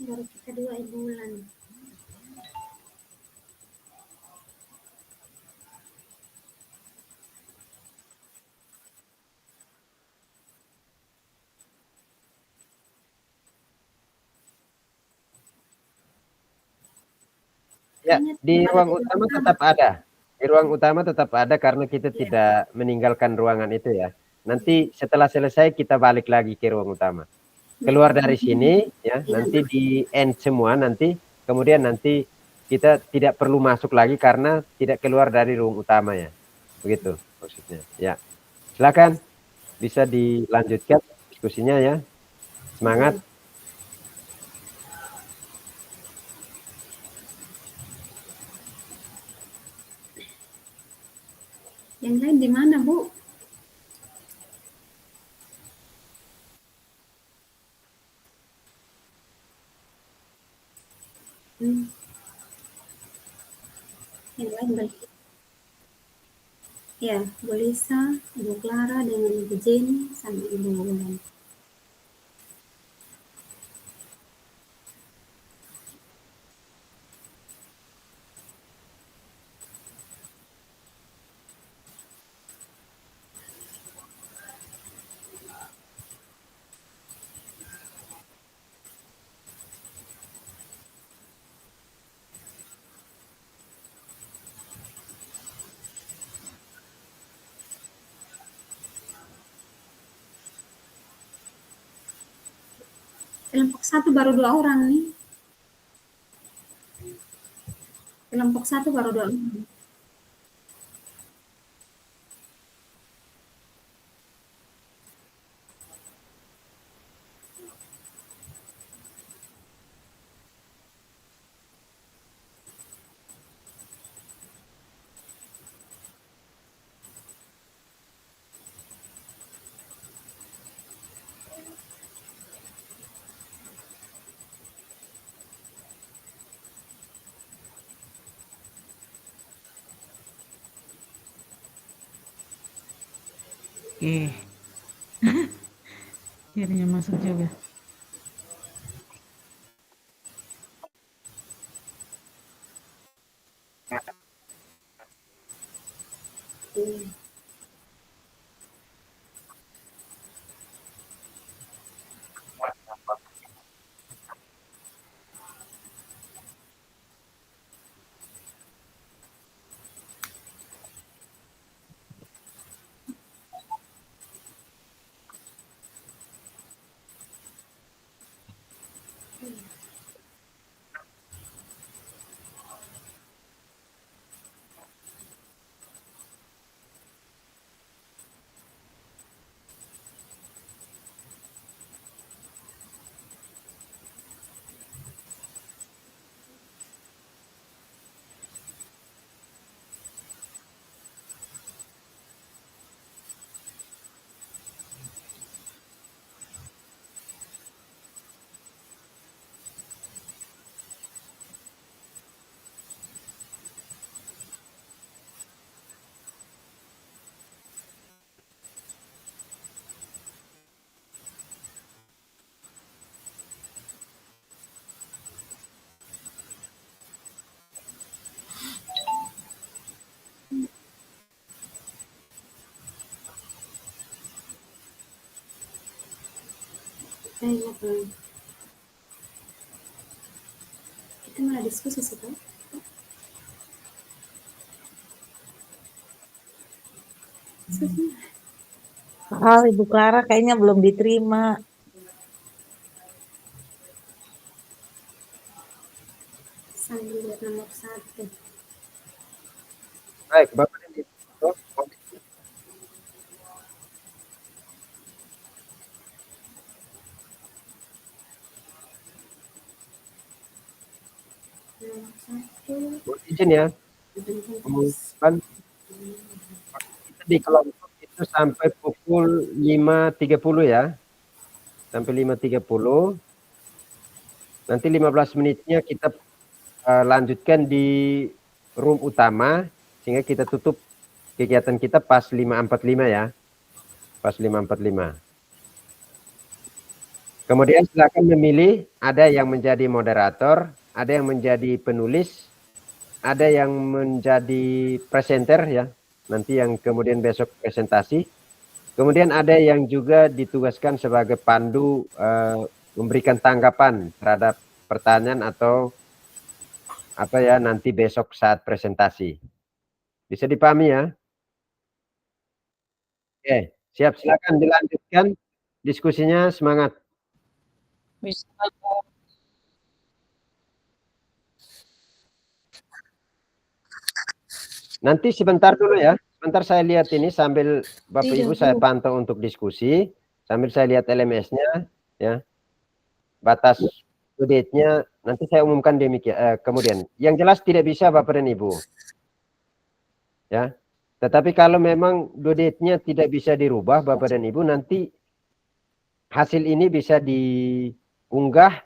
Baru kita 2 bulan. Ya, di ruang utama tetap ada. Di ruang utama tetap ada karena kita tidak meninggalkan ruangan itu ya. Nanti setelah selesai kita balik lagi ke ruang utama. Keluar dari sini ya, nanti di end semua nanti, kemudian nanti kita tidak perlu masuk lagi karena tidak keluar dari ruang utama ya. Begitu maksudnya. Ya. Silakan bisa dilanjutkan diskusinya ya. Semangat. Yang lain di mana, Bu? Yang lain balik. Ya, Bu Lisa, Ibu Clara dengan Ibu Jenny sama Ibu Wulan. Kelompok 1 baru 2 orang nih. Kelompok 1 baru 2 orang. Oke. Akhirnya masuk juga. Kita malah diskusi sih, Pak. Ibu Clara kayaknya belum diterima. Sambil lihat nomor 1. Baik, Bapak dan Ibu. Mohon izin ya. Kemudian kita di kelompok itu sampai pukul 5.30 ya. Sampai 5.30. Nanti 15 menitnya kita lanjutkan di room utama sehingga kita tutup kegiatan kita pas 5.45 ya. Pas 5.45. Kemudian silakan memilih, ada yang menjadi moderator, ada yang menjadi penulis, ada yang menjadi presenter ya, nanti yang kemudian besok presentasi. Kemudian ada yang juga ditugaskan sebagai pandu memberikan tanggapan terhadap pertanyaan atau apa ya nanti besok saat presentasi. Bisa dipahami ya? Oke, siap, silakan dilanjutkan diskusinya, semangat. Bisa. Nanti sebentar dulu ya, sebentar saya lihat ini sambil Bapak Tidak, Ibu saya Bu. pantau untuk diskusi, sambil saya lihat LMS-nya ya, batas date-nya nanti saya umumkan demikian. Kemudian yang jelas tidak bisa Bapak dan Ibu ya, tetapi kalau memang due date-nya tidak bisa dirubah Bapak dan Ibu, nanti hasil ini bisa diunggah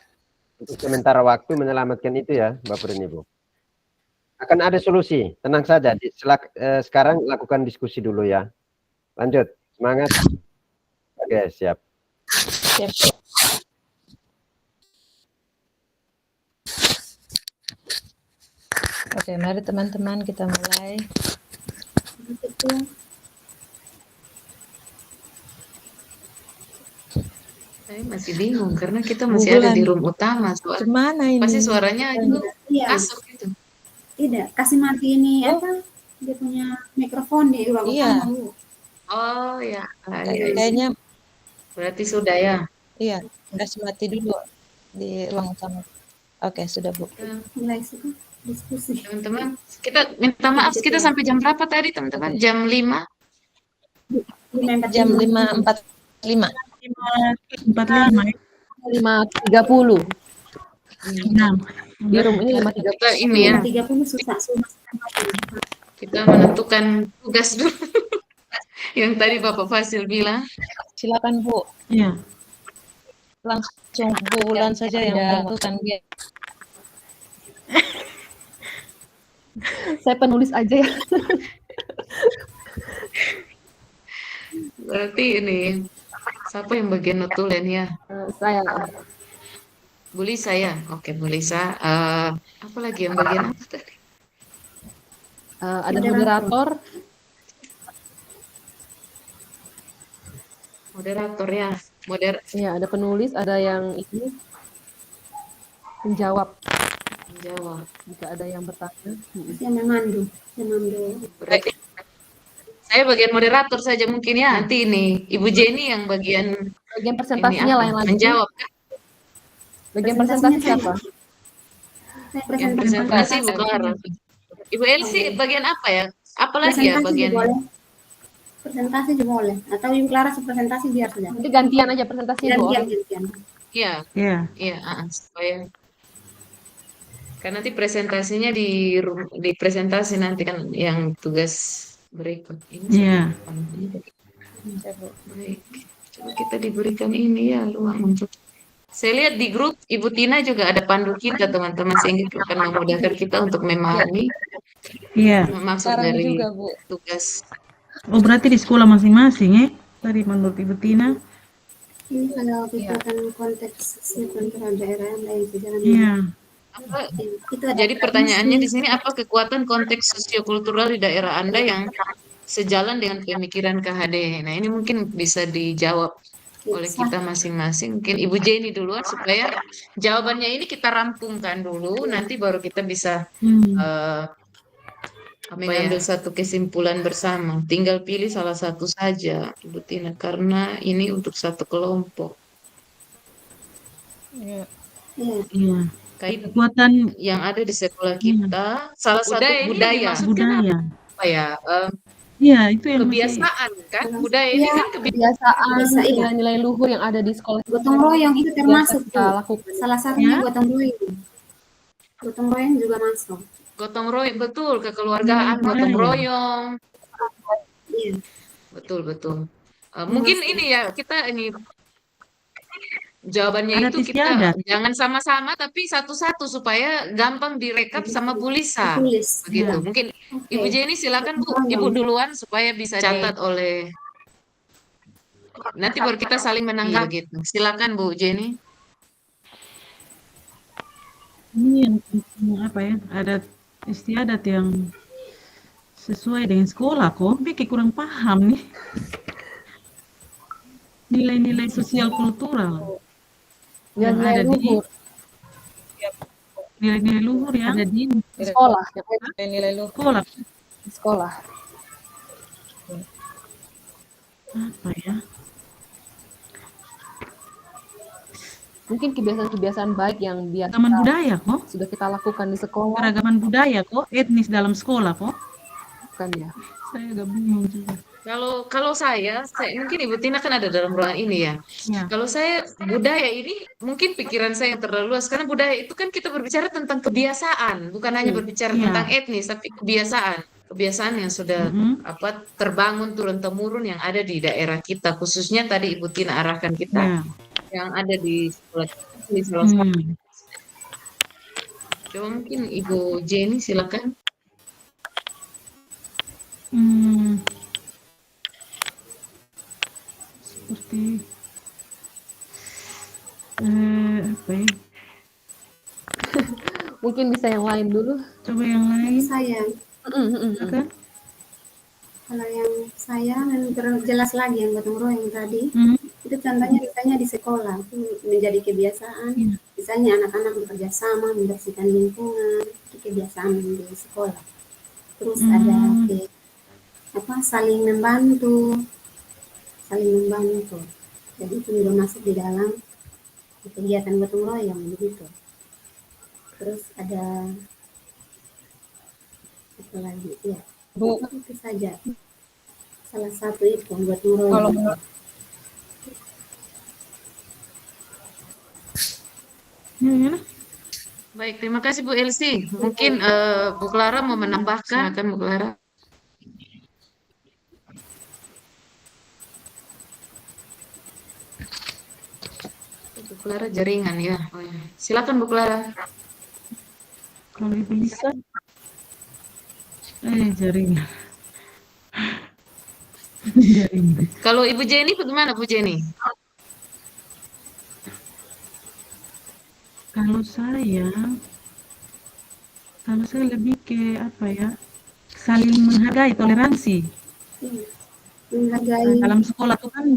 untuk sementara waktu menyelamatkan itu ya Bapak dan Ibu. Akan ada solusi, tenang saja. Sekarang lakukan diskusi dulu ya. Lanjut, semangat. Oke, siap. Siap. Oke, mari teman-teman kita mulai. Saya masih bingung karena kita masih ada di room utama. Kemana ini? Pasti suaranya itu Iya, masuk gitu. tidak. Kasih mati ini apa? Dia punya mikrofon di ruang Iya. utama, Bu. Oh ya, Kayaknya berarti sudah ya. iya, kasih mati dulu di ruang utama. Oke, sudah Bu. Mulai suka diskusi. Teman-teman, kita minta maaf kita sampai jam berapa tadi teman-teman? Jam 5? Jam 5.45. 5.45. 5.30. Di room ini 5.30. Kita ini ya, 30 susah. kita menentukan tugas dulu. Yang tadi Bapak Fasil bilang. Silakan Bu. Iya. Langsung Bu Wulan saja yang menentukan dia. Saya penulis aja ya. Berarti ini siapa yang bagian notulen ya? Saya Bu Lisa ya? Oke, Bu Lisa. Apa lagi yang bagian apa tadi? ada moderator. Moderator ya. Iya, ada penulis, ada yang ini menjawab jika ada yang bertanya. Yang memandu. Berarti saya bagian moderator saja mungkin ya. Nanti ini Ibu Jenny yang bagian Presentasinya lain lagi. menjawab. Bagian presentasi siapa? Yang presentasi Bu Clara. Ibu Elsie bagian apa ya? Apa lagi ya bagian? Presentasi juga boleh. Atau Ibu Clara presentasi biar saja. Nanti gantian aja presentasinya Bu. Gantian. Iya. Iya. Iya, supaya kan nanti presentasinya di presentasi nanti kan yang tugas berikut ini. Iya. Baik. Coba kita diberikan ini ya ruang untuk. Saya lihat di grup Ibu Tina juga ada pandu kita teman-teman sehingga akan memudahkan kita untuk memahami Iya. maksud Sekarang dari juga Bu. tugas. Oh, berarti di sekolah masing-masing ya? Tadi menurut Ibu Tina. Ini kalau kita kan konteks kontra daerah lain sejalan. Iya. Jadi pertanyaannya di sini apa kekuatan konteks sosiokultural di daerah Anda yang sejalan dengan pemikiran KHD? Nah, ini mungkin bisa dijawab oleh kita masing-masing. Mungkin Ibu Jenny duluan supaya jawabannya ini kita rampungkan dulu, nanti baru kita bisa mengambil satu kesimpulan bersama. Tinggal pilih salah satu saja, Ibu Tina, karena ini untuk satu kelompok. Iya. Kayak Kekuatan yang ada di sekolah kita, salah satu budaya. budaya. Apa ya? Iya, itu yang Kebiasaan kan? Budaya ini kan Kebiasaan, Biasa, iya. nilai-nilai luhur yang ada di sekolah. Gotong royong itu termasuk kita tuh. lakukan. Salah satunya gotong royong. Gotong royong juga masuk. gotong royong, betul, kekeluargaan, gotong royong. Iya. Betul, betul. Mungkin ini ya, kita ini jawabannya Adat itu kita istiadat. jangan sama-sama tapi satu-satu supaya gampang direkap sama Bu Lisa. Tulis. Begitu. Ya. Mungkin Oke. Ibu Jenny silakan Bu, Ibu duluan supaya bisa dicatat oleh Nanti baru kita saling menanggapi gitu. Silakan Bu Jenny. Ini yang apa ya? Adat istiadat yang sesuai dengan sekolah kok. Bikin kurang paham nih. Nilai-nilai sosial kultural yang Nilai ada di luhur nilai-nilai luhur yang ada di sekolah, yang ada Nilai lu. sekolah. di sekolah. Apa ya? Mungkin kebiasaan-kebiasaan baik yang biasa Keragaman budaya kok. sudah kita lakukan di sekolah, Keragaman budaya kok. Etnis dalam sekolah kok. kan ya. Saya agak bingung juga. Kalau saya mungkin Ibu Tina kan ada dalam ruangan ini ya. Ya. Kalau saya budaya ini mungkin pikiran saya yang terlalu luas karena budaya itu kan kita berbicara tentang kebiasaan, bukan hanya berbicara Iya. tentang etnis tapi kebiasaan yang sudah terbangun turun temurun yang ada di daerah kita, khususnya tadi Ibu Tina arahkan kita Ya. yang ada di sekolah di salah satu. Coba mungkin Ibu Jenny silakan. Seperti apa ya? Mungkin bisa yang lain dulu. Coba yang lain. Saya, Kan? kalau yang saya yang jelas lagi yang gotong royong tadi, itu contohnya misalnya di sekolah itu menjadi kebiasaan. Misalnya anak-anak bekerja sama membersihkan lingkungan, itu kebiasaan di sekolah. Terus ada saling membantu. Jadi itu juga masuk di dalam kegiatan gotong royong begitu. Terus ada apa lagi ya? Bu, Itu saja. Salah satu itu gotong royong. kalau menurut Baik, terima kasih Bu Elsie. Mungkin Bu Clara mau menambahkan, silakan Bu Clara. Bu Clara jaringan ya. Oh, ya. Silakan Bu Clara. Kalau Ibu bisa. Jaringan. Jaringan. Kalau Ibu Jenny bagaimana Bu Jenny? Kalau saya lebih ke apa ya? Saling menghargai, toleransi. Menghargai. Dalam sekolah itu kan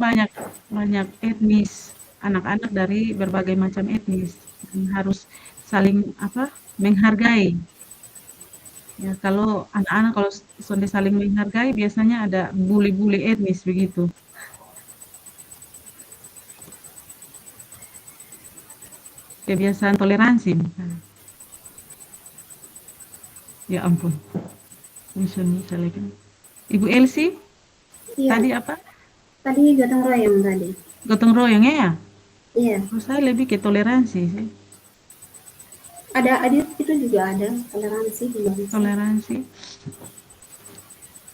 banyak etnis, anak-anak dari berbagai macam etnis. Harus saling menghargai. Ya, kalau anak-anak kalau sudah saling menghargai biasanya ada bully-bully etnis begitu. Kebiasaan toleransi. Ya ampun. Bisa lagi. Ibu Elsie? Iya. Tadi apa? Tadi gotong royong tadi. Gotong royongnya ya? Iya. Menurut saya lebih ke toleransi sih. Ada itu juga ada toleransi juga. Toleransi.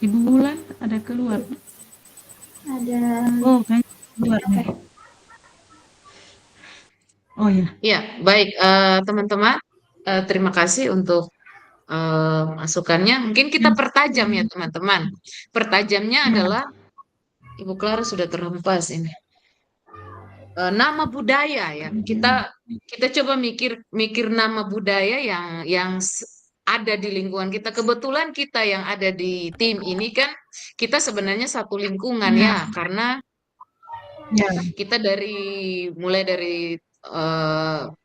Ibu Wulan ada keluar? Ada. Oh, kayaknya keluar nih. Oh ya. Ya, baik teman-teman. Terima kasih untuk masukannya. Mungkin kita pertajam ya teman-teman. Pertajamnya adalah Ibu Clara sudah terhempas ini. Nama budaya ya. Kita coba mikir nama budaya yang ada di lingkungan kita. Kebetulan kita yang ada di tim ini kan kita sebenarnya satu lingkungan ya, karena kita mulai dari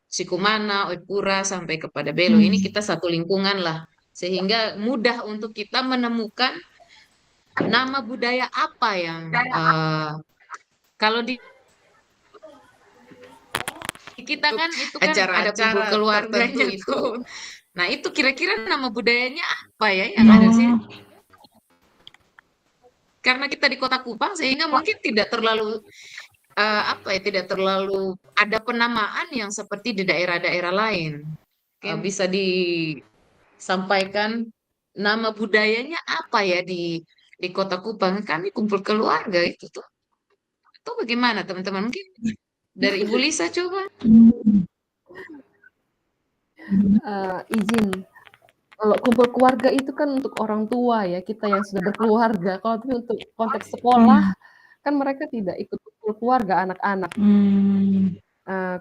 Sikumana, Oipura sampai kepada Belo ini kita satu lingkungan lah, sehingga mudah untuk kita menemukan nama budaya apa yang kalau di kita kan itu kan ada kumpul keluarganya itu. Nah itu kira-kira nama budayanya apa ya yang ada sih? Karena kita di Kota Kupang sehingga mungkin tidak terlalu tidak terlalu ada penamaan yang seperti di daerah-daerah lain. Bisa disampaikan nama budayanya apa ya di Kota Kupang? Kami kumpul keluarga itu tuh. Atau bagaimana teman-teman? Mungkin dari Ibu Lisa coba. Izin. Kalau kumpul keluarga itu kan untuk orang tua ya, kita yang sudah berkeluarga. Kalau tapi untuk konteks sekolah, kan mereka tidak ikut kumpul keluarga anak-anak.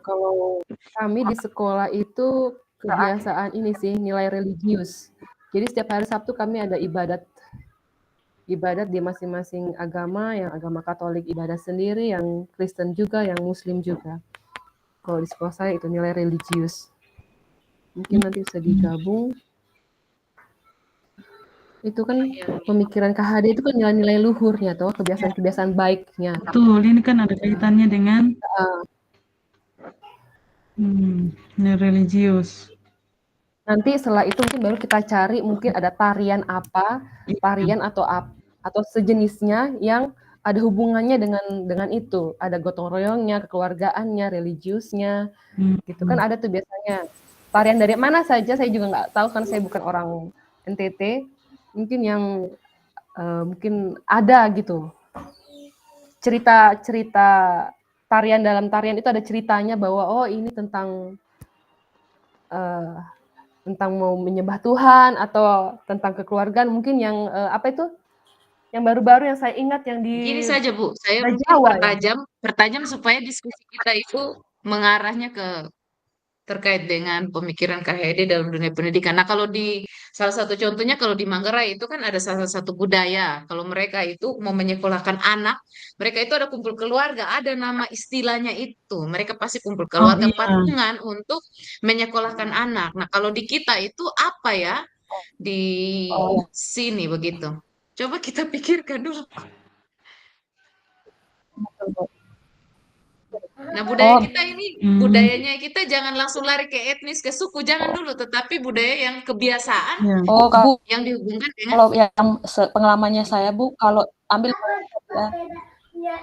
Kalau kami di sekolah itu kebiasaan ini sih, nilai religius. Jadi setiap hari Sabtu kami ada ibadat di masing-masing agama, yang agama Katolik ibadah sendiri, yang Kristen juga, yang Muslim juga. Kalau di sekolah saya itu nilai religius. Mungkin nanti bisa digabung. Itu kan pemikiran KHD itu kan nilai-nilai luhurnya toh, kebiasaan-kebiasaan baiknya. Betul, ini kan ada kaitannya dengan nilai religius. Nanti setelah itu mungkin baru kita cari mungkin ada tarian apa, tarian atau sejenisnya yang ada hubungannya dengan itu. Ada gotong royongnya, kekeluargaannya, religiusnya, gitu kan ada tuh biasanya. Tarian dari mana saja saya juga nggak tahu kan saya bukan orang NTT. Mungkin yang mungkin ada gitu. Cerita tarian, dalam tarian itu ada ceritanya bahwa oh ini tentang mau menyembah Tuhan atau tentang kekeluargaan, mungkin yang apa itu yang baru-baru yang saya ingat yang di Gini saja Bu, saya mungkin Jawa ya. pertajam supaya diskusi kita itu mengarahnya terkait dengan pemikiran KHD dalam dunia pendidikan. Nah, kalau di salah satu contohnya kalau di Manggarai itu kan ada salah satu budaya. Kalau mereka itu mau menyekolahkan anak, mereka itu ada kumpul keluarga, ada nama istilahnya itu. Mereka pasti kumpul keluarga patungan untuk menyekolahkan anak. Nah, kalau di kita itu apa ya di sini begitu? Coba kita pikirkan dulu. Nah, budaya kita ini, budayanya kita jangan langsung lari ke etnis, ke suku, jangan dulu, tetapi budaya yang kebiasaan Oh, Bu, yang dihubungkan dengan kalau yang pengalamannya saya, Bu, kalau ambil ya.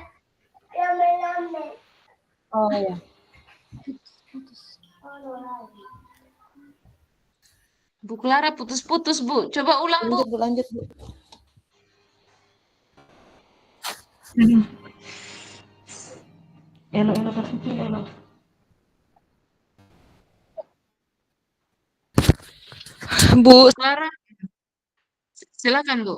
Oh ya. Bu Clara putus-putus, Bu. Coba ulang, Bu. Lanjut, Bu. Elo kasih elo. Bu Clara, silakan, Bu.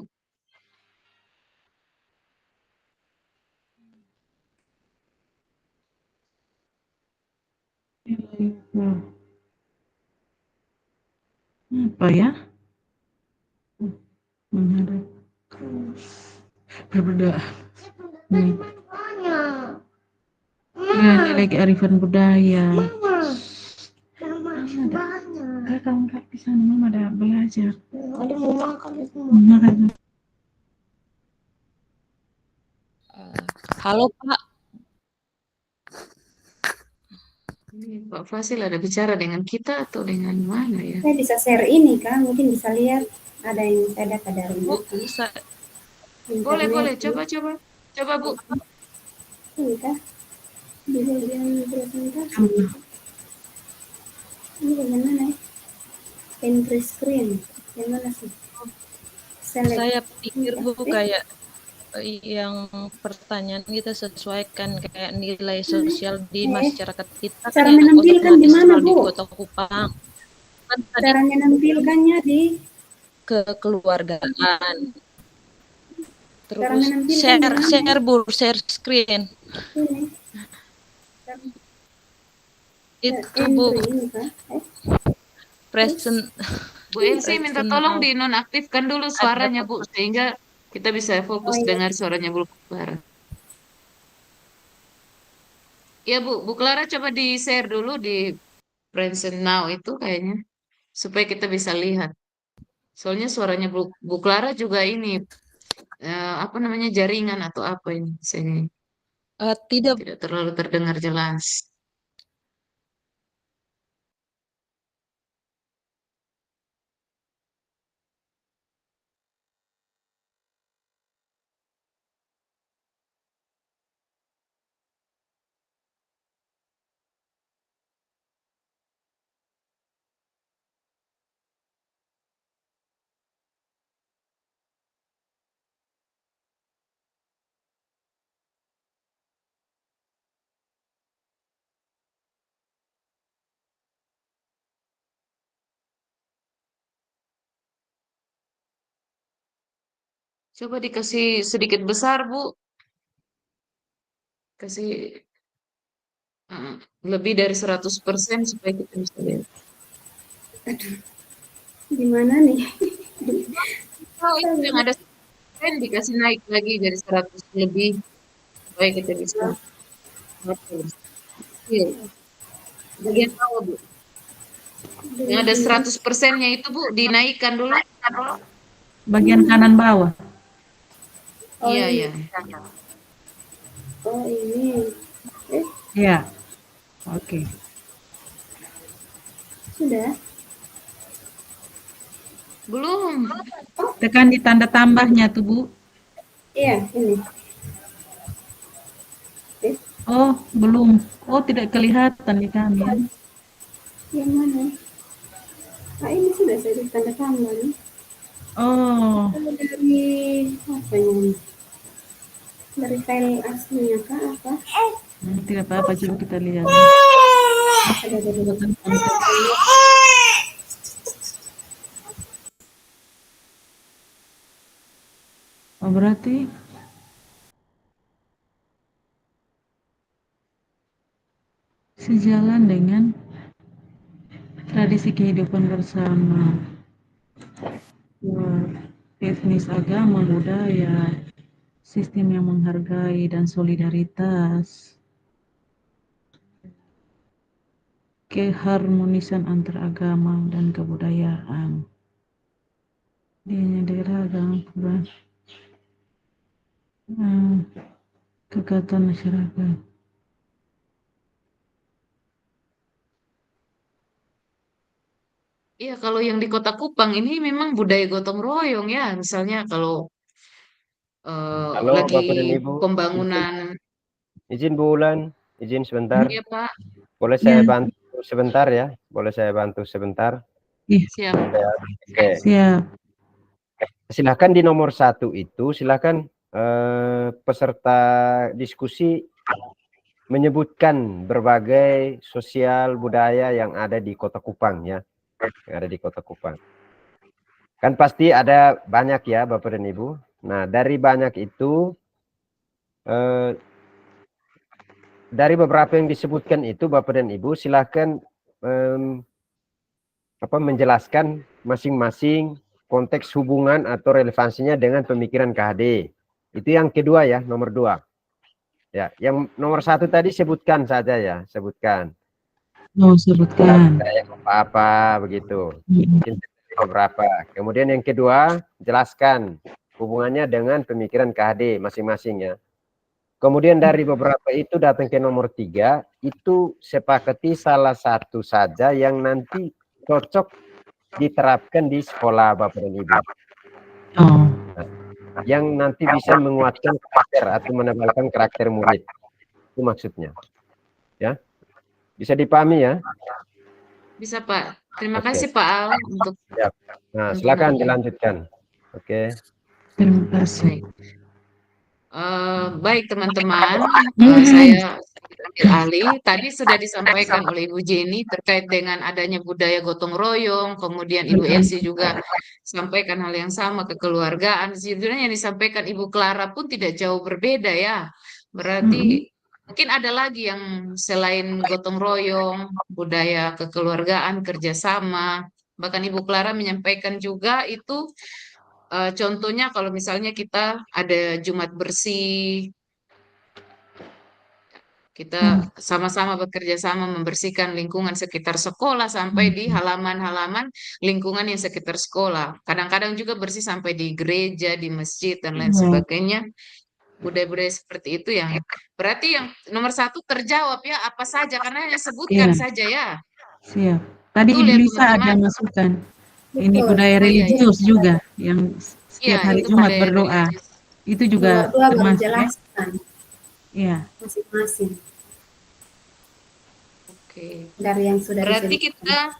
Apa ya? Menghadap berbeda. Ya, nilai kearifan budaya. Ada kamu nggak bisa, mama ada belajar. Ada mau makan. Halo, Pak. Ini Pak Fasil ada bicara dengan kita atau dengan mana ya? Saya bisa share ini kan, mungkin bisa lihat ada yang saya dapat dari Bu, bisa. Boleh, coba, Bu. Ini kah? Di bagian presentasi. Ini bagaimana ya? Entry screen, yang mana sih? Saya pikir Bu kayak yang pertanyaan kita sesuaikan kayak nilai sosial di masyarakat kita. Cara yang menampilkan di mana, Bu? Di Kota Kupang. Kan cara menampilkannya di kekeluargaan. Terus share Bu, share screen. Ini. Itu Bu. Present. Bu Elsie minta tolong dinonaktifkan dulu suaranya, Bu, sehingga kita bisa fokus dengar suaranya Bu Clara. Ya, Bu Clara coba di-share dulu di Present Now itu kayaknya, supaya kita bisa lihat. Soalnya suaranya Bu Clara juga ini, apa namanya, jaringan atau apa ini, Tidak terlalu terdengar jelas. Coba dikasih sedikit besar, Bu. Kasih lebih dari 100% supaya kita bisa lihat. Aduh, gimana nih? Oh, itu yang ada 100% dikasih naik lagi dari 100 lebih supaya kita bisa kecil. Bagian bawah, Bu. Yang ada 100%-nya itu, Bu, dinaikkan dulu. Bagian kanan bawah. Oh, Iya, ini. iya. Oh, ini. Ya. Oke. Sudah. Belum. Tekan di tanda tambahnya tuh, Bu. Iya, ini. Oh, belum. Oh, tidak kelihatan di kami. Yang mana? Nah, ini sudah saya tanda tambah nih. Oh. Dari apa ini? Dari file aslinya kah apa? Tidak apa-apa, coba kita lihat. Oh, berarti sejalan dengan tradisi kehidupan bersama, etnis, agama, budaya, sistem yang menghargai dan solidaritas, keharmonisan antar agama dan kebudayaan, daerah agama, kekayaan masyarakat. Iya, kalau yang di Kota Kupang ini memang budaya gotong royong ya. Misalnya kalau Halo lagi Bapak dan Ibu, pembangunan. izin Bu Ulan, izin sebentar. Iya, Pak. Boleh saya bantu sebentar ya? Boleh saya bantu sebentar? Siap. Oke. Siap. Silakan di nomor 1 itu, silakan peserta diskusi menyebutkan berbagai sosial budaya yang ada di Kota Kupang ya, yang ada di Kota Kupang. Kan pasti ada banyak ya Bapak dan Ibu. Nah, dari banyak itu, dari beberapa yang disebutkan itu Bapak dan Ibu, silakan menjelaskan masing-masing konteks hubungan atau relevansinya dengan pemikiran KHD. Itu yang kedua ya, nomor 2. Ya, yang nomor 1 tadi sebutkan saja ya, sebutkan. Oh, sebutkan. Apa begitu. Mungkin beberapa. Kemudian yang kedua, jelaskan hubungannya dengan pemikiran KHD masing-masing ya. Kemudian dari beberapa itu datang ke nomor 3, itu sepakati salah satu saja yang nanti cocok diterapkan di sekolah Bapak dan Ibu. Oh. Yang nanti bisa menguatkan karakter atau menebalkan karakter murid. Itu maksudnya. Ya. Bisa dipahami ya? Bisa, Pak. Terima kasih Pak Al untuk. Ya. Nah, silakan dilanjutkan. Oke. Terima kasih. Baik teman-teman, saya ambil alih. Tadi sudah disampaikan oleh Ibu Jenny terkait dengan adanya budaya gotong royong, kemudian Ibu Elsie juga sampaikan hal yang sama, kekeluargaan. Sebenarnya yang disampaikan Ibu Clara pun tidak jauh berbeda ya. Berarti mungkin ada lagi yang selain gotong royong, budaya kekeluargaan, kerjasama. Bahkan Ibu Clara menyampaikan juga itu contohnya kalau misalnya kita ada Jumat bersih, kita sama-sama bekerja sama membersihkan lingkungan sekitar sekolah sampai di halaman-halaman lingkungan yang sekitar sekolah. Kadang-kadang juga bersih sampai di gereja, di masjid, dan lain sebagainya. Budaya-budaya seperti itu yang berarti yang nomor 1 terjawab ya, apa saja, karena hanya sebutkan saja ya. Siap. Tadi Betul Ibu ya, Lisa ada teman-teman? masukkan. Ini budaya religius juga yang setiap hari itu Jumat budaya berdoa. religius. Itu juga Dua menjelaskan Iya. masing-masing. Oke. Dari yang sudah Berarti kita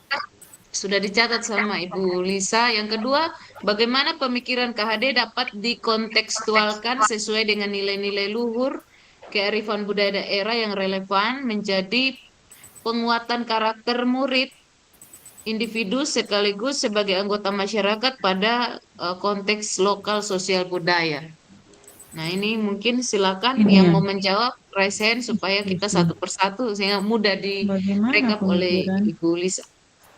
sudah dicatat sama Ibu Lisa. Yang kedua, bagaimana pemikiran KHD dapat dikontekstualkan sesuai dengan nilai-nilai luhur, kearifan budaya daerah yang relevan menjadi penguatan karakter murid, individu sekaligus sebagai anggota masyarakat pada konteks lokal sosial budaya. Nah, ini mungkin silakan Ini yang ya, mau menjawab raise hand supaya kita diskusi. satu persatu sehingga mudah Bagaimana direkap oleh pemikiran? Ibu Lisa.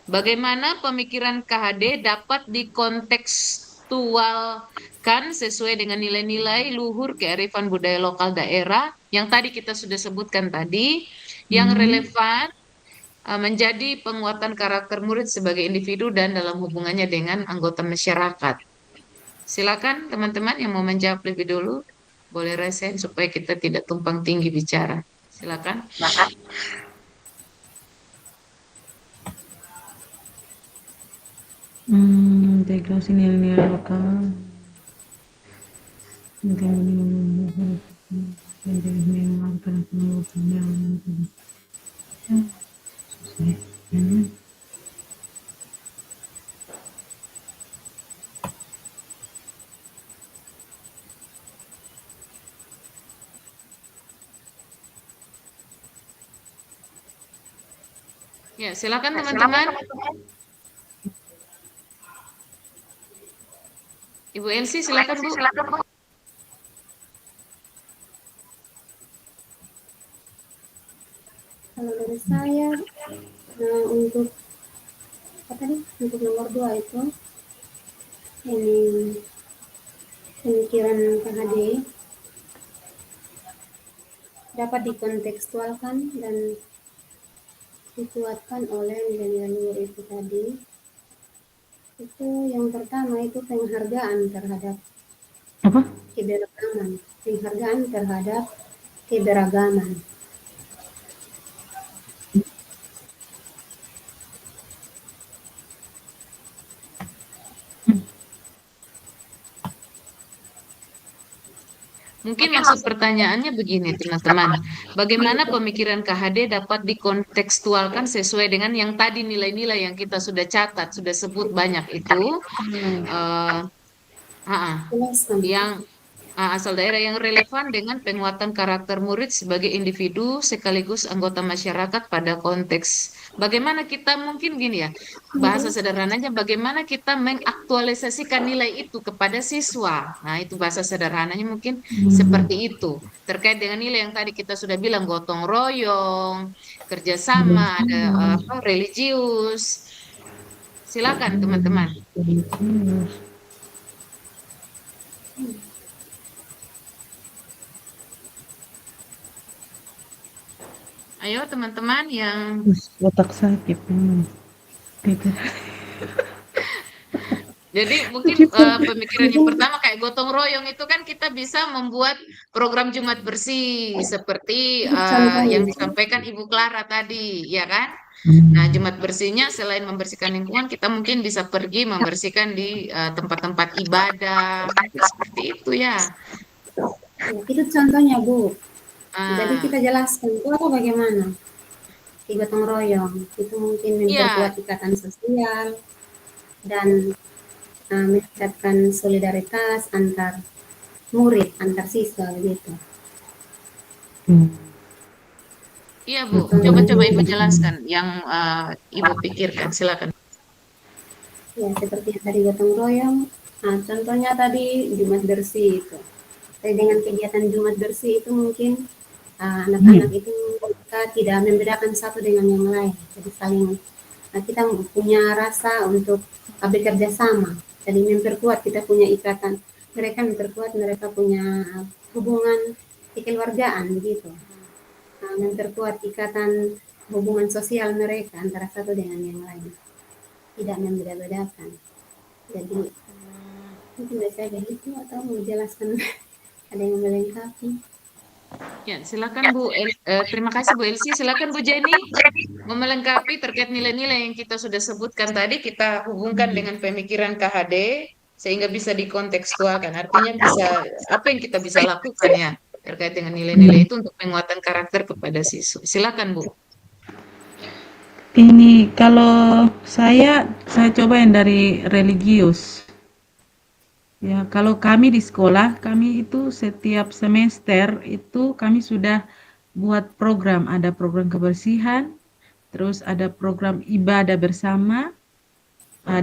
Bagaimana pemikiran KHD dapat dikontekstualkan sesuai dengan nilai-nilai luhur kearifan budaya lokal daerah yang tadi kita sudah sebutkan tadi, yang relevan menjadi penguatan karakter murid sebagai individu dan dalam hubungannya dengan anggota masyarakat. Silakan teman-teman yang mau menjawab lebih dulu, boleh raise hand supaya kita tidak tumpang tinggi bicara. Silakan. Integrasi nilai-nilai lokal. Ya, silakan teman-teman. Ibu Elsie, silakan Bu. Kalau dari saya, untuk apa tadi? Untuk nomor 2 itu, ini pemikiran KHD dapat dikontekstualkan dan dikuatkan oleh nilai-nilai luhur itu tadi. Itu yang pertama itu penghargaan terhadap Apa? keberagaman. Penghargaan terhadap keberagaman. Mungkin maksud pertanyaannya begini, teman-teman. Bagaimana pemikiran KHD dapat dikontekstualkan sesuai dengan yang tadi nilai-nilai yang kita sudah catat, sudah sebut banyak itu, eh, Jelaskan. yang asal daerah yang relevan dengan penguatan karakter murid sebagai individu sekaligus anggota masyarakat pada konteks. Bagaimana kita mungkin gini ya, bahasa sederhananya bagaimana kita mengaktualisasikan nilai itu kepada siswa. Nah, itu bahasa sederhananya mungkin seperti itu. Terkait dengan nilai yang tadi kita sudah bilang gotong royong, kerjasama, ada religius. Silakan teman-teman. Ayo teman-teman yang Otak sakit. jadi mungkin pemikiran yang pertama kayak gotong royong itu kan kita bisa membuat program Jumat bersih seperti yang disampaikan Ibu Clara tadi, ya kan? Nah, Jumat bersihnya selain membersihkan lingkungan, kita mungkin bisa pergi membersihkan di tempat-tempat ibadah, seperti itu ya. Ya, itu contohnya Bu. Ah, Jadi kita jelaskan itu apa bagaimana gotong royong itu mungkin memperkuat ikatan sosial dan meningkatkan solidaritas antar murid, antar siswa gitu. Iya Bu, coba-coba Ibu jelaskan yang Ibu pikirkan, silakan. Ya, seperti yang tadi gotong royong. Nah, contohnya tadi Jumat bersih itu. Jadi dengan kegiatan Jumat bersih itu mungkin anak-anak itu kita tidak membedakan satu dengan yang lain. Jadi saling kita punya rasa untuk bekerja sama. Jadi memperkuat kita punya ikatan. Mereka memperkuat mereka punya hubungan kekeluargaan begitu. Memperkuat ikatan hubungan sosial mereka antara satu dengan yang lain. Tidak membeda-bedakan. Jadi mungkin saya begitu atau menjelaskan ada yang melengkapi. Ya, silakan Bu. Terima kasih Bu Elsie. Silakan Bu Jenny mau melengkapi terkait nilai-nilai yang kita sudah sebutkan tadi, kita hubungkan dengan pemikiran KHD sehingga bisa dikontekstualkan. Artinya bisa apa yang kita bisa lakukan ya terkait dengan nilai-nilai itu untuk penguatan karakter kepada siswa. Silakan Bu. Ini kalau saya coba yang dari religius. Ya, kalau kami di sekolah, kami itu setiap semester itu kami sudah buat program, ada program kebersihan, terus ada program ibadah bersama,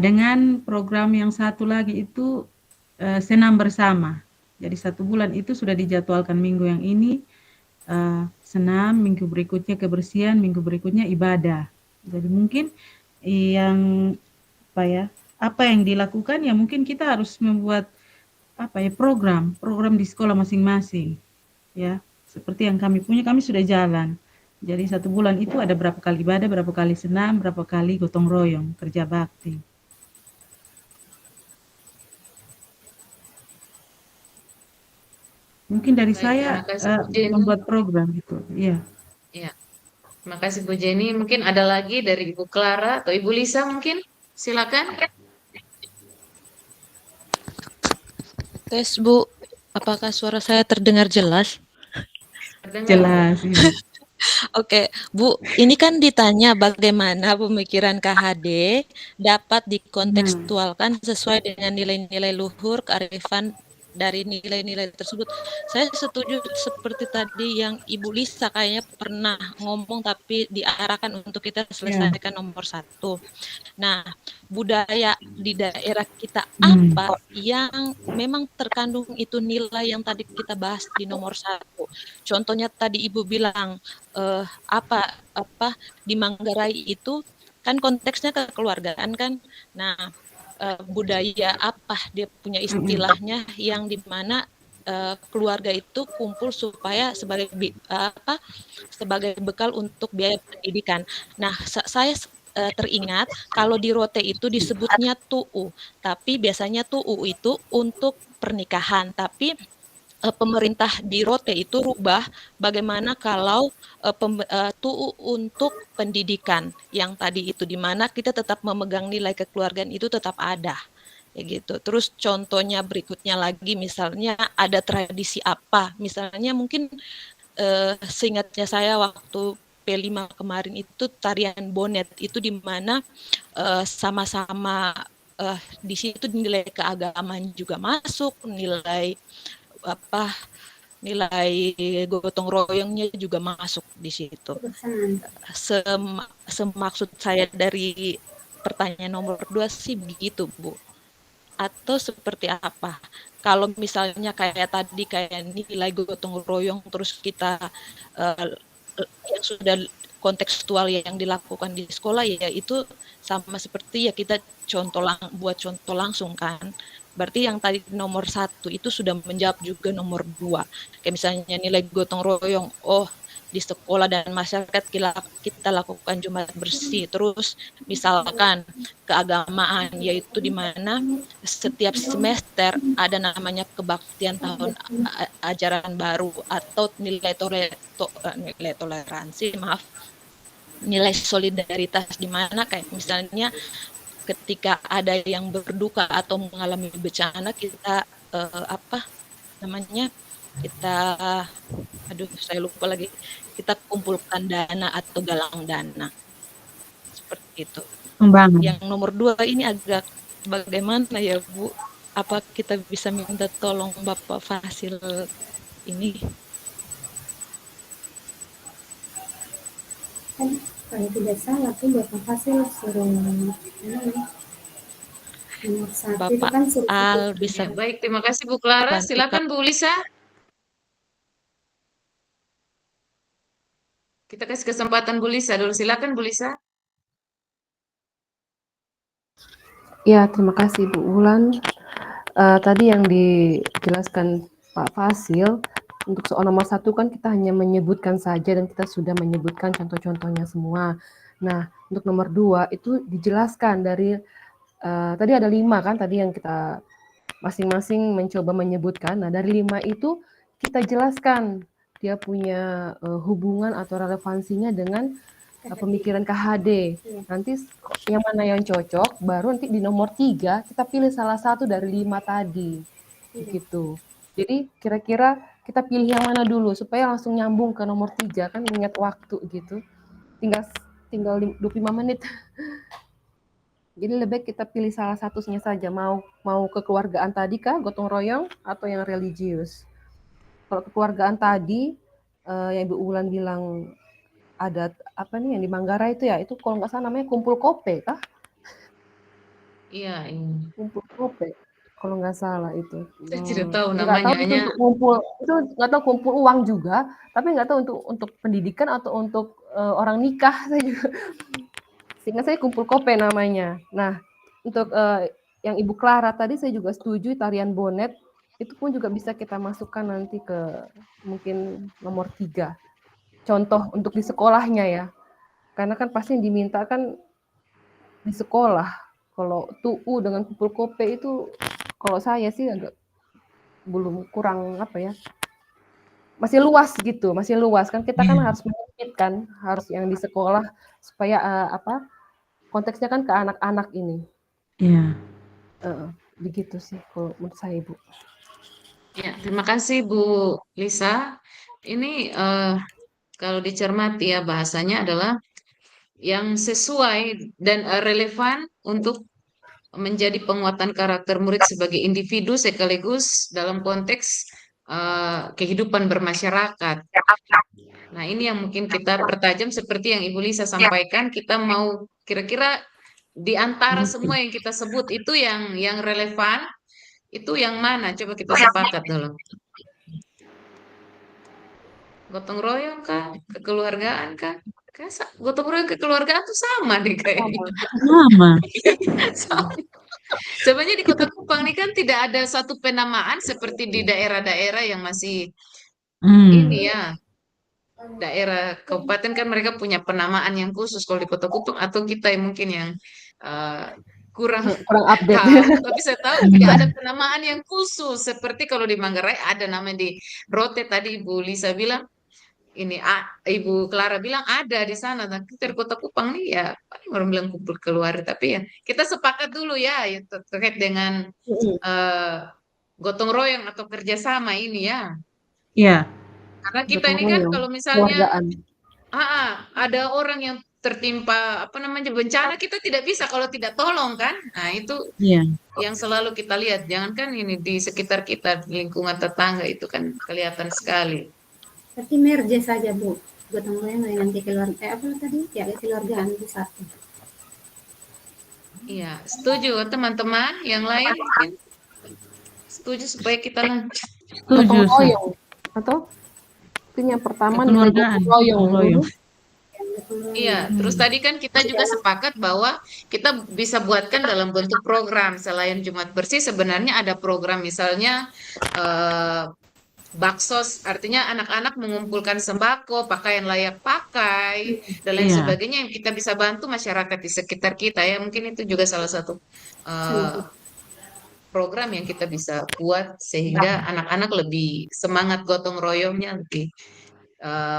dengan program yang satu lagi itu senam bersama. Jadi 1 bulan itu sudah dijadwalkan minggu yang ini senam, minggu berikutnya kebersihan, minggu berikutnya ibadah. Jadi mungkin yang apa yang dilakukan ya mungkin kita harus membuat program di sekolah masing-masing ya. Seperti yang kami punya, kami sudah jalan. Jadi 1 bulan itu ada berapa kali ibadah, berapa kali senam, berapa kali gotong royong, kerja bakti. Mungkin dari Baik, saya terima kasih Bu Jenny. membuat program gitu. Iya. Ya, terima kasih Bu Jenny. Mungkin ada lagi dari Ibu Clara atau Ibu Lisa mungkin? Silakan. Tes Bu, apakah suara saya terdengar jelas? Terdengar, Bu. Jelas. Iya. Oke, Bu, ini kan ditanya bagaimana pemikiran KHD dapat dikontekstualkan sesuai dengan nilai-nilai luhur kearifan dari nilai-nilai tersebut. Saya setuju seperti tadi yang Ibu Lisa kayaknya pernah ngomong tapi diarahkan untuk kita selesaikan nomor 1. Nah, budaya di daerah kita apa yang memang terkandung itu nilai yang tadi kita bahas di nomor 1. Contohnya tadi Ibu bilang di Manggarai itu kan konteksnya kekeluargaan kan. Nah, budaya apa dia punya istilahnya yang dimana keluarga itu kumpul supaya sebagai bekal untuk biaya pendidikan. Nah, saya teringat kalau di Rote itu disebutnya tu'u, tapi biasanya tu'u itu untuk pernikahan, tapi pemerintah di Rote itu rubah bagaimana kalau tu'u untuk pendidikan yang tadi itu, di mana kita tetap memegang nilai kekeluargaan itu tetap ada ya gitu. Terus contohnya berikutnya lagi misalnya ada tradisi apa, misalnya mungkin seingatnya saya waktu P5 kemarin itu tarian bonet itu di mana sama-sama di situ nilai keagamaan juga masuk, nilai gotong royongnya juga masuk di situ. Semaksud saya dari pertanyaan nomor 2 sih begitu, Bu. Atau seperti apa? Kalau misalnya kayak tadi kayak nilai gotong royong terus kita yang sudah kontekstual yang dilakukan di sekolah ya itu sama seperti ya kita buat contoh langsung kan. Berarti yang tadi nomor 1 itu sudah menjawab juga nomor 2. Kayak misalnya nilai gotong royong, di sekolah dan masyarakat kita lakukan Jumat bersih. Terus misalkan keagamaan, yaitu di mana setiap semester ada namanya kebaktian tahun ajaran baru atau nilai toleransi, nilai solidaritas, di mana kayak misalnya ketika ada yang berduka atau mengalami bencana kita saya lupa lagi, kita kumpulkan dana atau galang dana seperti itu. Yang nomor 2 ini agak bagaimana ya Bu? Apa kita bisa minta tolong Bapak Fasil ini? Kalau tidak salah tuh Bapak Fasil suruh Bapak kan Al bisa. Ya, baik, terima kasih Bu Clara. Silakan Bu Lisa. Kita kasih kesempatan Bu Lisa dulu. Silakan Bu Lisa. Ya, terima kasih Bu Wulan. Tadi yang dijelaskan Pak Fasil, untuk soal nomor 1 kan kita hanya menyebutkan saja dan kita sudah menyebutkan contoh-contohnya semua. Nah, untuk nomor 2 itu dijelaskan dari tadi ada 5 kan tadi yang kita masing-masing mencoba menyebutkan. Nah, dari 5 itu kita jelaskan dia punya hubungan atau relevansinya dengan pemikiran KHD. Nanti yang mana yang cocok, baru nanti di nomor 3 kita pilih salah satu dari 5 tadi. Gitu. Jadi kira-kira kita pilih yang mana dulu supaya langsung nyambung ke nomor 3 kan, ingat waktu gitu. Tinggal 25 menit. Jadi lebih baik kita pilih salah satunya saja, mau kekeluargaan tadi kah, gotong royong, atau yang religius. Kalau kekeluargaan tadi, yang Ibu Wulan bilang ada yang di Manggarai itu ya, itu kalau nggak salah namanya kumpul kope kah? Iya. Kumpul kope. kalau nggak salah itu. Saya tidak tahu Nggak namanya, tahu itu hanya untuk kumpul, itu nggak tahu kumpul uang juga, tapi nggak tahu untuk pendidikan atau untuk orang nikah. Saya juga seingat saya kumpul kope namanya. Nah, untuk yang Ibu Clara tadi saya juga setuju, tarian bonet itu pun juga bisa kita masukkan nanti ke mungkin nomor 3. Contoh untuk di sekolahnya ya. Karena kan pasti yang diminta kan di sekolah. Kalau TUU dengan kumpul kope itu kalau saya sih agak belum, kurang apa ya, masih luas gitu, masih luas kan, kita kan harus menyempit kan, harus yang di sekolah supaya apa, konteksnya kan ke anak-anak ini. Iya. Begitu sih kalau menurut saya, Bu. ya, terima kasih Bu Lisa. Ini kalau dicermati ya, bahasanya adalah yang sesuai dan relevan untuk menjadi penguatan karakter murid sebagai individu sekaligus dalam konteks kehidupan bermasyarakat. Nah, ini yang mungkin kita pertajam seperti yang Ibu Lisa sampaikan, kita mau kira-kira di antara semua yang kita sebut itu yang relevan, itu yang mana? Coba kita sepakat dulu. Gotong royong kah? Kekeluargaan kah? Gotong royong kekeluargaan tuh sama nih kayaknya. Sama. Sama. Sebenarnya di Kota Kupang ini kan tidak ada satu penamaan seperti di daerah-daerah yang masih ini ya. Daerah kabupaten kan mereka punya penamaan yang khusus. Kalau di Kota Kupang atau kita yang mungkin yang kurang update. tahu, tapi saya tahu tidak ada penamaan yang khusus. Seperti kalau di Manggarai ada nama di Rote, tadi Ibu Lisa bilang, ini Ibu Clara bilang ada di sana. Nah, kita di Kota Kupang nih ya paling orang bilang kumpul keluarga, tapi ya kita sepakat dulu ya, terkait dengan gotong royong atau kerjasama ini ya. Iya. Karena kita ini kan kalau misalnya ada orang yang tertimpa apa namanya bencana, kita tidak bisa kalau tidak tolong kan. Nah, itu yang selalu kita lihat. Jangankan ini di sekitar kita, lingkungan tetangga itu kan kelihatan sekali. Tapi merge saja, Bu. Gotong royong nanti keluarga, apa tadi? Ya, keluargaan itu satu. Iya, setuju teman-teman yang lain mungkin setuju supaya kita lanjut. Gotong royong atau yang pertama nilai gotong royong. Iya, terus tadi kan kita juga sepakat bahwa kita bisa buatkan dalam bentuk program. Selain Jumat Bersih, sebenarnya ada program misalnya baksos, artinya anak-anak mengumpulkan sembako, pakaian layak pakai, dan lain sebagainya yang kita bisa bantu masyarakat di sekitar kita ya. Mungkin itu juga salah satu program yang kita bisa buat sehingga anak-anak lebih semangat gotong royongnya, lebih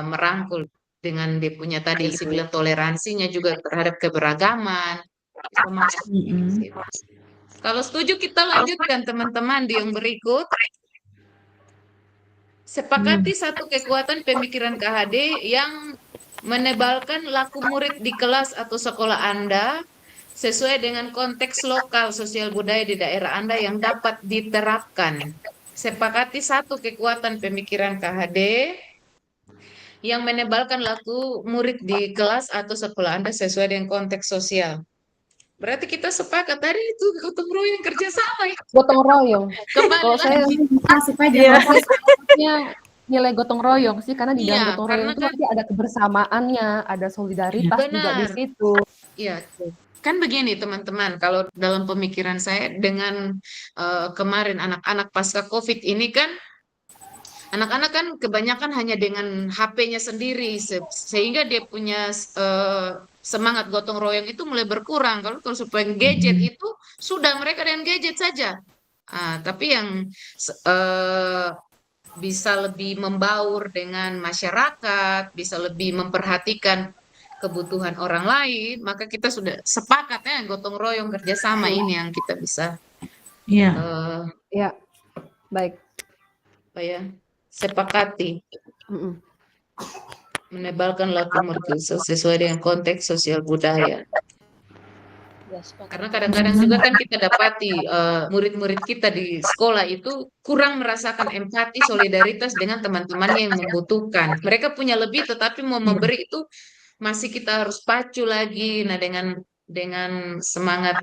merangkul dengan dia punya tadi isi bilang toleransinya juga terhadap keberagaman. Bisa masuk. Kalau setuju kita lanjutkan teman-teman di yang berikut. Sepakati satu kekuatan pemikiran KHD yang menebalkan laku murid di kelas atau sekolah Anda sesuai dengan konteks lokal sosial budaya di daerah Anda yang dapat diterapkan. Sepakati satu kekuatan pemikiran KHD yang menebalkan laku murid di kelas atau sekolah Anda sesuai dengan konteks sosial. Berarti kita sepakat tadi itu gotong royong kerjasama ya. Gotong royong. Kalau saya nilai gotong royong sih, karena di dalam gotong royong itu pasti ada kebersamaannya, ada solidaritas juga di situ. Iya, kan begini teman-teman, kalau dalam pemikiran saya dengan kemarin anak-anak pasca COVID ini kan, anak-anak kan kebanyakan hanya dengan HP-nya sendiri, sehingga dia punya semangat gotong royong itu mulai berkurang. Kalau supaya gadget itu sudah mereka dengan gadget saja. Tapi yang bisa lebih membaur dengan masyarakat, bisa lebih memperhatikan kebutuhan orang lain, maka kita sudah sepakat ya gotong royong kerjasama ini yang kita bisa. Ya, baik. Apa ya? Sepakati. Menebalkan laku murid sesuai dengan konteks sosial budaya. Karena kadang-kadang juga kan kita dapati murid-murid kita di sekolah itu kurang merasakan empati, solidaritas dengan teman-temannya yang membutuhkan. Mereka punya lebih tetapi mau memberi itu masih kita harus pacu lagi. Nah, dengan semangat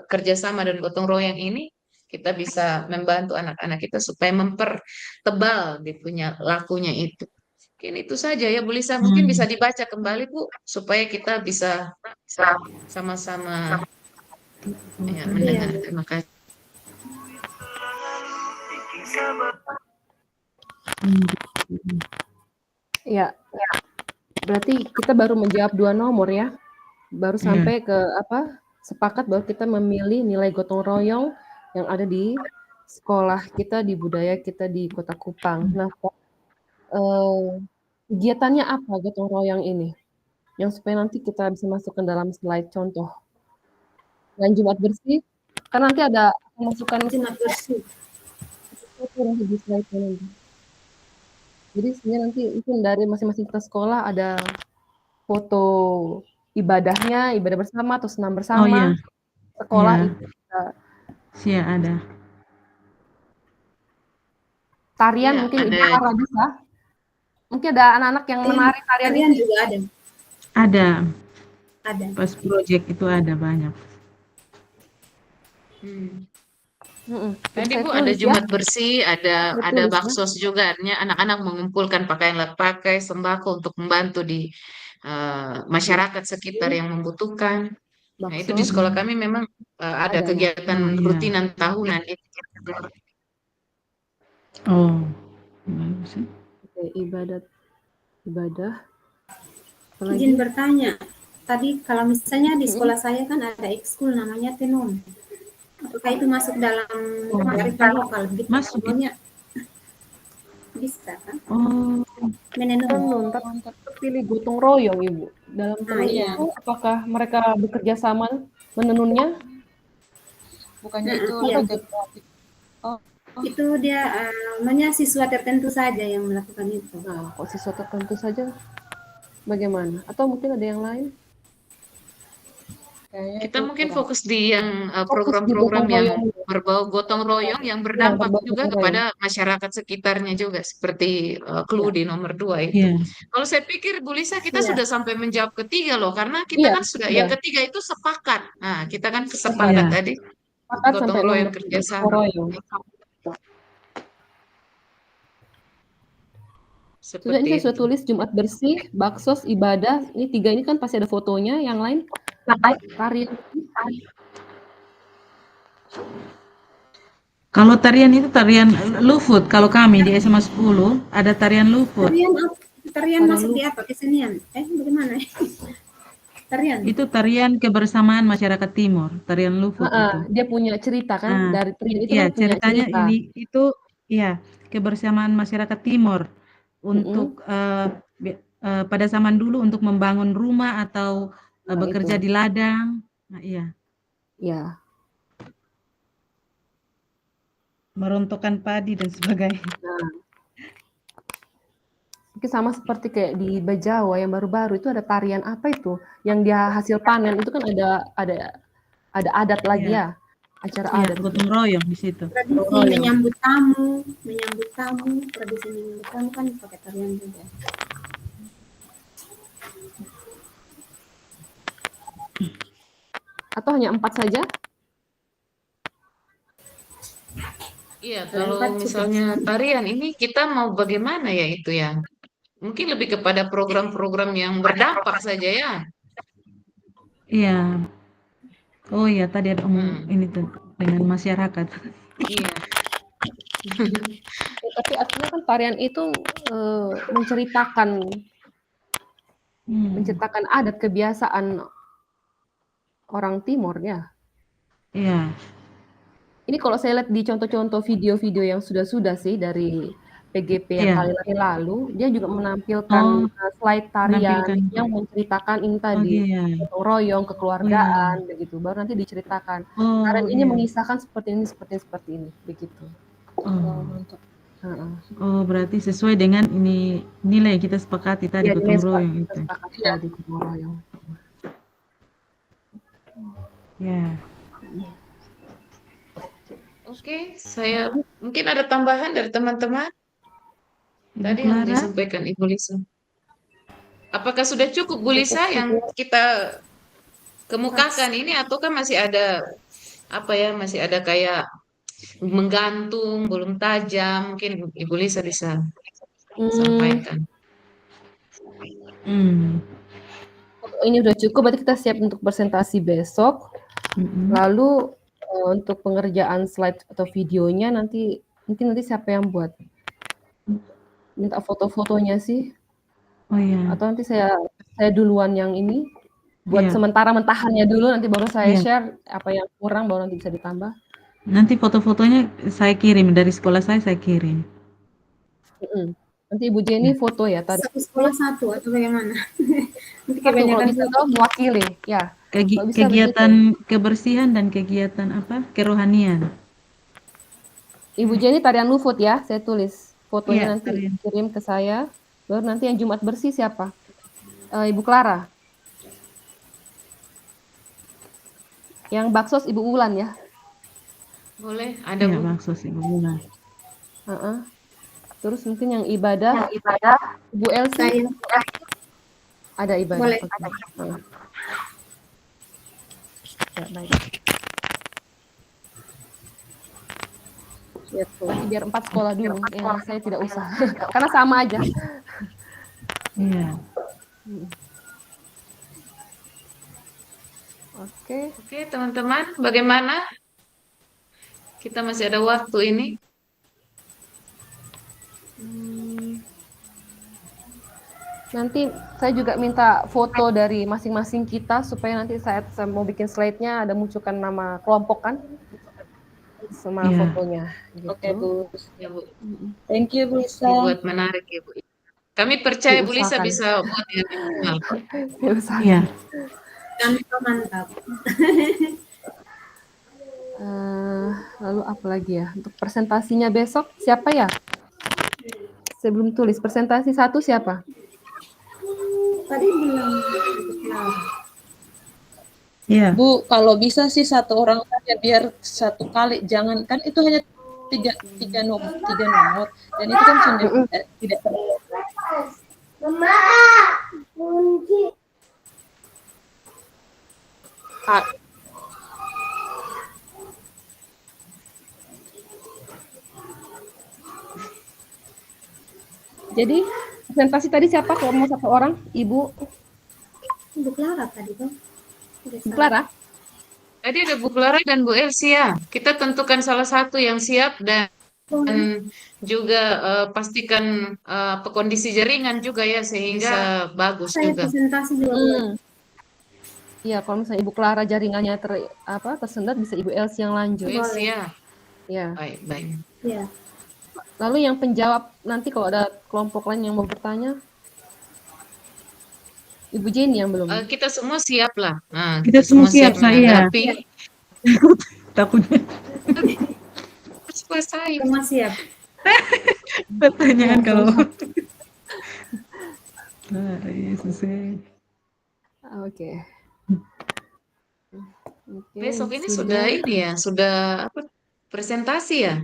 kerjasama dan gotong royong ini, kita bisa membantu anak-anak kita supaya mempertebal dia punya lakunya itu. Mungkin itu saja ya Bu Lisa, mungkin bisa dibaca kembali Bu, supaya kita bisa sama-sama ya, mendengar. Iya. Terima kasih. Ya, berarti kita baru menjawab 2 nomor ya. Baru sampai ke sepakat bahwa kita memilih nilai gotong royong yang ada di sekolah kita, di budaya kita di Kota Kupang. Nah, kegiatannya apa gotong royong ini? Yang supaya nanti kita bisa masukkan dalam slide contoh. Dan Jumat bersih, kan nanti ada masukan Jumat bersih. di slide nanti. Jadi sebenarnya nanti mungkin dari masing-masing kita sekolah ada foto ibadahnya, ibadah bersama atau senam bersama. Sekolah itu Iya ada. tarian Ya, mungkin ada. Ibu Farah bisa. Mungkin ada anak-anak yang menarik tarian Tarian itu. juga ada. Ada. Pas project itu ada banyak. Tadi Saya Bu ada tulis ya. Jumat bersih, ada Saya tulis ya. baksos juga. Artinya anak-anak mengumpulkan pakaian layak pakai, sembako untuk membantu di masyarakat sekitar yang membutuhkan. Nah, itu di Bakso. sekolah kami memang ada Ada ya. kegiatan rutinan tahunan. Oh, bagus sih. Oke, ibadah. Izin bertanya, tadi kalau misalnya di sekolah saya kan ada ekskul namanya tenun. Apakah itu masuk dalam kearifan lokal? Gitu? Masuk. Bisa kan? Oh, Tenun, tapi pilih gotong royong Ibu. Dalam tenun itu apakah mereka bekerja sama menenunnya? Bukannya itu iya. lembaga kreatif. Itu dia namanya siswa tertentu saja yang melakukan itu. Nah, kok siswa tertentu saja? Bagaimana? Atau mungkin ada yang lain? Kayaknya Kita itu mungkin kurang. fokus di yang Fokus di program-program gotong yang royong. berbau gotong royong yang berdampak berbau juga gotong kepada masyarakat sekitarnya juga, seperti clue di nomor 2 itu. iya. Kalau saya pikir Bu Lisa kita Iya. sudah sampai menjawab ketiga loh, karena kita Iya, kan sudah iya. yang ketiga itu sepakat. Nah, kita kan sepakat Iya. tadi Sepakat gotong sampai royong nomor kerjasama. royong. Sudah, ini saya sudah tulis Jumat bersih, baksos, ibadah. Ini 3 ini kan pasti ada fotonya. Yang lain tarian. Kalau tarian itu tarian Lufut. Kalau kami di SMA 10 ada tarian Lufut. Tarian masuk di apa? Kesenian? Bagaimana? Tarian? Itu tarian kebersamaan masyarakat timur. Tarian Lufut itu. Dia punya cerita kan, dari tarian itu Iya, kan punya ceritanya cerita. itu kebersamaan masyarakat timur untuk pada zaman dulu untuk membangun rumah atau bekerja itu. di ladang. Nah, iya. Ya. Merontokkan padi dan sebagainya. Nah. Mungkin sama seperti kayak di Bajawa yang baru-baru itu ada tarian apa itu? Yang dia hasil panen itu kan ada adat lagi ya. Acara adat. Gotong royong di situ. Tradisi menyambut tamu, tradisi menyambut tamu kan pakai tarian juga. Atau hanya 4 saja? Iya, kalau misalnya tarian ini kita mau bagaimana ya itu ya? Mungkin lebih kepada program-program yang berdampak saja ya. Iya. Oh iya, tadi ada ini tuh dengan masyarakat. Iya. Tapi artinya kan tarian itu menceritakan adat kebiasaan orang timur ya. Iya. Ini kalau saya lihat di contoh-contoh video-video yang sudah sih dari PGP yang kali lalu, dia juga menampilkan slide tarian yang menceritakan ini tadi gotong royong, kekeluargaan, begitu. Baru nanti diceritakan. Tarian ini mengisahkan seperti ini, begitu. Oh, berarti sesuai dengan ini nilai yang kita sepakati tadi gotong royong itu. Tadi gotong royong. Ya. Oke, saya mungkin ada tambahan dari teman-teman. Tadi yang disampaikan Ibu Lisa. Apakah sudah cukup Bu Lisa yang kita kemukakan ini ataukah masih ada masih ada kayak menggantung, belum tajam. Mungkin Ibu Lisa bisa Hmm, sampaikan. ini udah cukup, berarti kita siap untuk presentasi besok. Lalu untuk pengerjaan slide atau videonya nanti siapa yang buat? Minta foto-fotonya sih. Oh iya. Atau nanti saya duluan yang ini buat Iya. sementara mentahannya dulu, nanti baru saya Iya. share apa yang kurang baru nanti bisa ditambah. Nanti foto-fotonya saya kirim dari sekolah saya kirim. Nanti Ibu Jenny foto ya tadi. Satu sekolah satu atau bagaimana? Nanti Satu, kalau kebanyakan bisa foto. toh mewakili, ya. Kalau bisa Kegiatan kebersihan dan kegiatan apa? Kerohanian. Ibu Jenny tarian Lufut ya, saya tulis fotonya Iya, nanti tarian. kirim ke saya. Baru nanti yang Jumat bersih siapa? Ibu Clara. Yang baksos Ibu Wulan ya. Boleh, ada Iya, Bu. baksos Ibu Wulan. Terus mungkin yang ibadah Ibu Elsie. Ada ibadah. Boleh. Okay. Ya, baik. Biar 4 sekolah dulu, yang saya tidak usah. Karena sama aja. Iya. Oke, teman-teman, bagaimana? Kita masih ada waktu ini. Nanti saya juga minta foto dari masing-masing kita supaya nanti saya mau bikin slide-nya ada munculkan nama kelompok kan sama fotonya. Gitu. Oke, Bu. Ya, Bu. Thank you, Bu Lisa. Buat menarik ya, Bu. Kami percaya Bu Lisa bisa buat yang minimal. Iya. Mantap. Lalu apa lagi ya? Untuk presentasinya besok siapa ya? Saya belum tulis. Presentasi 1 siapa? Tadi belum. Iya. Bu, kalau bisa sih 1 orang saja biar 1 kali, jangan kan itu hanya tiga nomor dan itu kan sudah tidak terlalu. Mama, kunci. Jadi presentasi tadi siapa? Kalau mau 1 orang, Ibu Clara tadi tuh. Bu Clara? Tadi ada Bu Clara dan Bu Elsie ya. Kita tentukan salah satu yang siap dan juga pastikan kondisi jaringan juga ya sehingga bagus Saya juga. presentasi juga. Iya, kalau misalnya Ibu Clara jaringannya tersendat bisa Ibu Elsie yang lanjut. Bu Elsie ya. Ya. Baik. Iya. Lalu yang penjawab nanti kalau ada kelompok lain yang mau bertanya, Ibu Jenny yang belum. Kita semua siap lah. Nah, Kita semua siap, menghadapi. Takutnya. Semua siap. Pertanyaan kalau. Yesus. Oke. Besok ini sudah ini ya, sudah apa? Presentasi ya?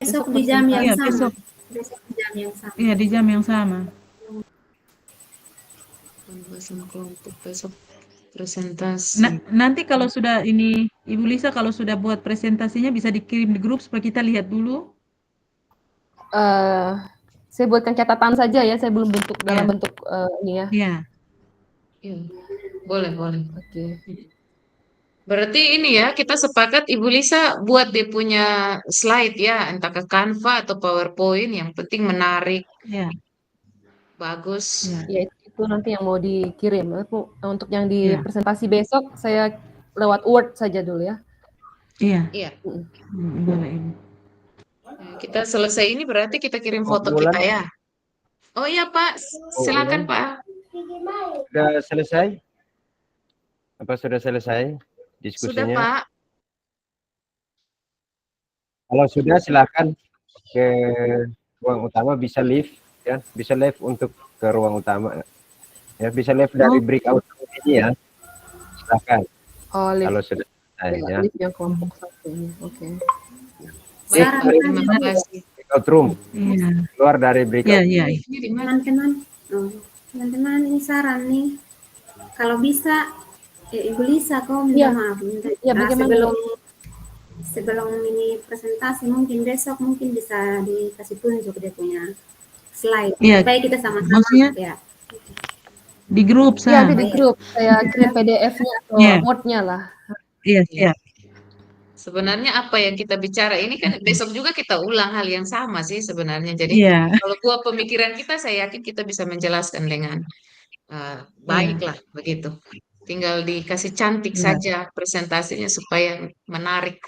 Besok di jam yang sama. Besok di jam yang sama. Iya, di jam yang sama. Pembahasan kelompok besok presentasi. Nanti kalau sudah ini Ibu Lisa kalau sudah buat presentasinya bisa dikirim di grup supaya kita lihat dulu. Saya buatkan catatan saja ya, saya belum bentuk dalam bentuk ini ya. Iya. Boleh. Oke. Berarti ini ya, kita sepakat Ibu Lisa buat dia punya slide ya, entah ke Canva atau PowerPoint, yang penting menarik. Iya. Bagus. Ya, itu nanti yang mau dikirim. Untuk yang di presentasi besok, saya lewat Word saja dulu ya. Iya. Boleh. Kita selesai ini berarti kita kirim foto kita ya. Oh iya Pak, silakan Pak. Sudah selesai? Apa sudah selesai diskusinya? Sudah Pak. Kalau sudah silakan ke ruang utama, bisa live ya, bisa live untuk ke ruang utama ya, bisa live dari breakout ini ya, silakan. Kalau sudah selesai ya. Live yang kelompok 1 ini. Oke. Terima kasih. Breakout room. Keluar dari breakout. Iya. Teman-teman ini saran nih. Kalau bisa Ibu Lisa kok minta maaf. sebelum ini presentasi mungkin besok mungkin bisa dikasih tunjuk dia punya slide Iya, supaya kita sama-sama maksudnya ya. di grup, Iya, nanti di Baik. grup saya kirim PDF-nya atau Iya. Word-nya lah. Iya, siap. Sebenarnya apa yang kita bicara ini kan besok juga kita ulang hal yang sama sih sebenarnya. Jadi Iya. kalau buah pemikiran kita, saya yakin kita bisa menjelaskan dengan baik lah begitu. Tinggal dikasih cantik Iya. saja presentasinya supaya menarik.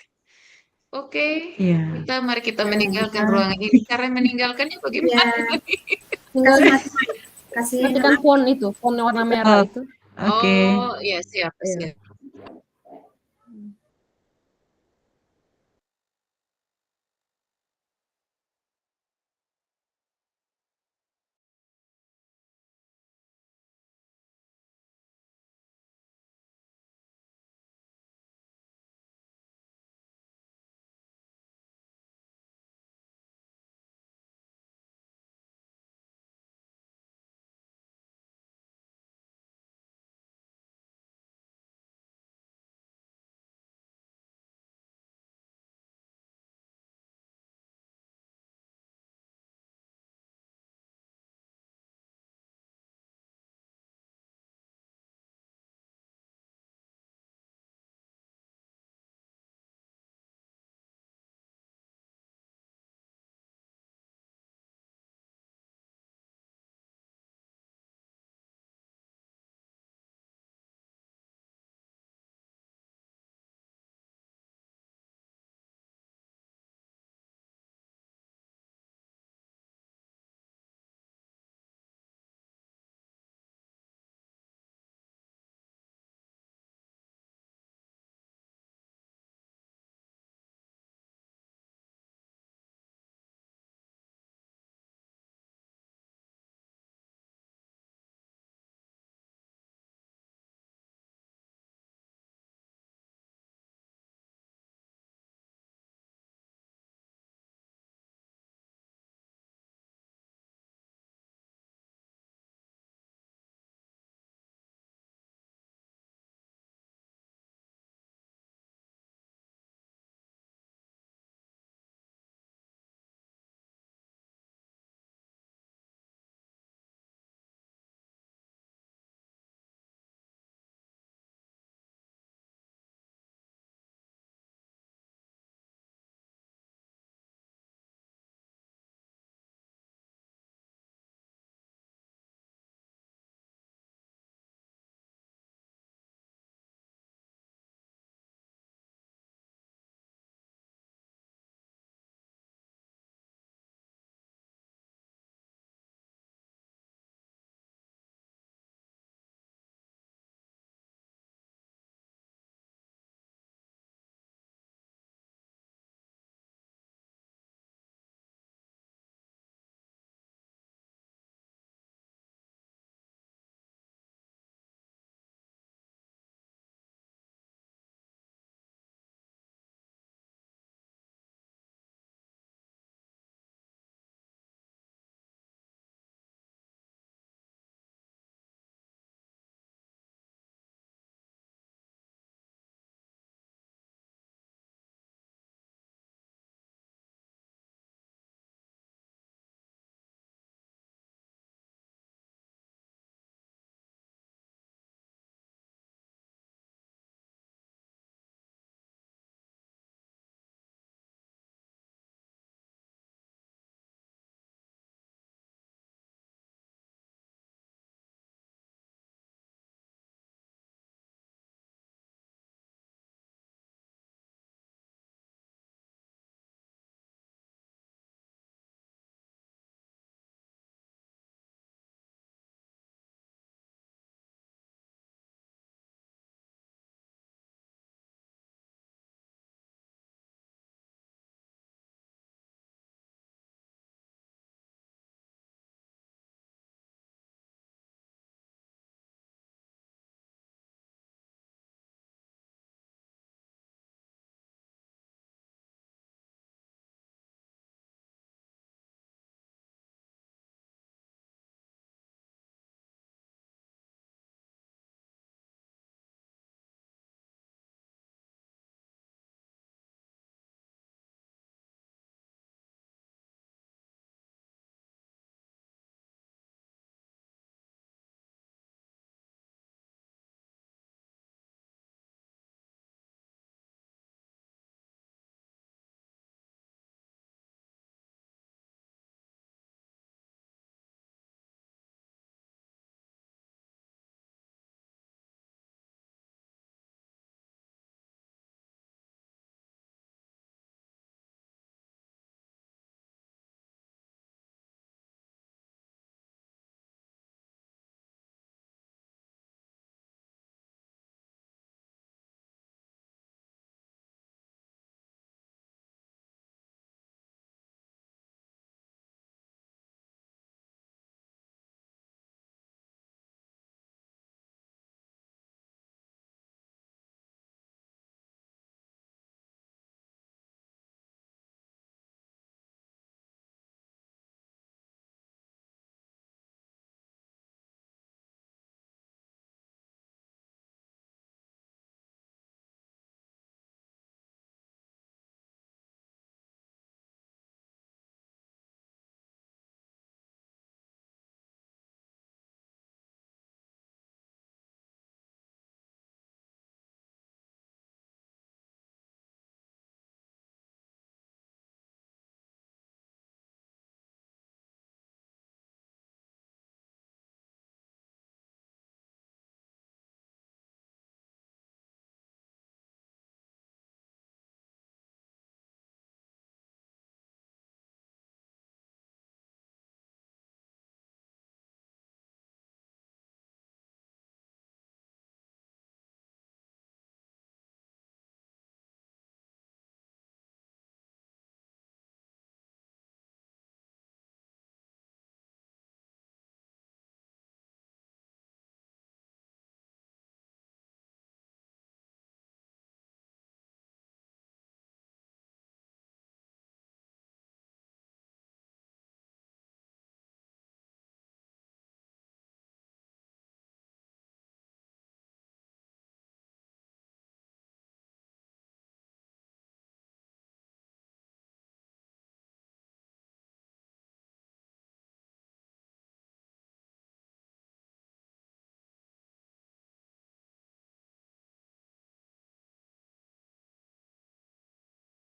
Oke, Iya. mari kita meninggalkan ruangan ini. Cara meninggalkannya bagaimana? Ya, Tinggal kasih mati, kasih matikan font itu, font warna merah itu. Oke. Oh, iya siap, Iya. siap.